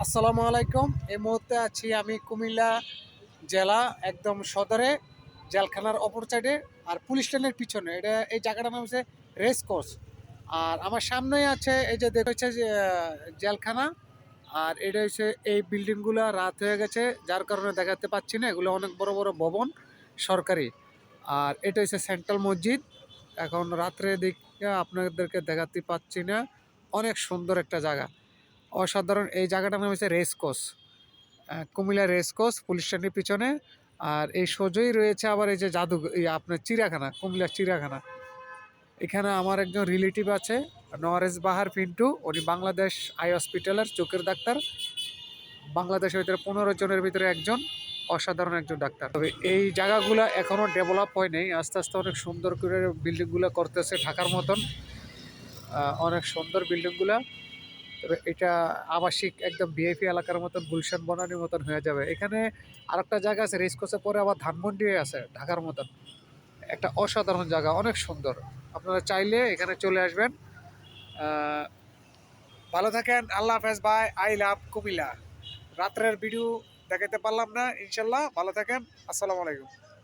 আসসালামু আলাইকুম। এই মুহূর্তে আছি আমি কুমিল্লা জেলা, একদম সদরে, জেলখানার অপর সাইডে আর পুলিশ স্ট্যান্ডের পিছনে। এই জায়গাটার নাম হচ্ছে রেস কোর্স। আর আমার সামনেই আছে এই যে দেখেছে যে জেলখানা। আর এটা হচ্ছে এই বিল্ডিংগুলো রাত হয়ে গেছে, যার কারণে দেখাতে পাচ্ছি না। এগুলো অনেক বড় বড় ভবন, সরকারি। আর এটা হচ্ছে সেন্ট্রাল মসজিদ। এখন রাত্রে দিকে আপনাদেরকে দেখাতে পাচ্ছি না। অনেক সুন্দর একটা জায়গা, অসাধারণ। এই জায়গাটার নাম হচ্ছে রেসকোর্স, কুমিল্লা রেসকোর্স পুলিশ স্ট্যান্ডের পিছনে। আর এই সোজই রয়েছে আবার এই যে আপনার চিড়িয়াখানা, কুমিল্লার চিড়িয়াখানা। এখানে আমার একজন রিলেটিভ আছে, নওয়ারেজ বাহার পিন্টু। উনি বাংলাদেশ আই হসপিটালের চোখের ডাক্তার। বাংলাদেশের ভিতরে 15 জনের ভিতরে একজন, অসাধারণ একজন ডাক্তার। তবে এই জায়গাগুলো এখনও ডেভেলপ হয় নাই, আস্তে আস্তে অনেক সুন্দর করে বিল্ডিংগুলো করতেছে ঢাকার মতন। অনেক সুন্দর বিল্ডিংগুলা। তবে এটা আবাসিক একদম ভিআইপি এলাকার মতন, গুলশান বনানির মতন হয়ে যাবে। এখানে আরেকটা জায়গা আছে রেসকোর্সের পরে, আবার ধানমন্ডি আছে ঢাকার মতন। একটা অসাধারণ জায়গা, অনেক সুন্দর। আপনারা চাইলে এখানে চলে আসবেন। ভালো থাকেন, আল্লাহ হাফেজ, বাই। I love Comilla. রাত্রের ভিডিও দেখাতে পারলাম না, ইনশাল্লাহ ভালো থাকেন। আসসালামু আলাইকুম।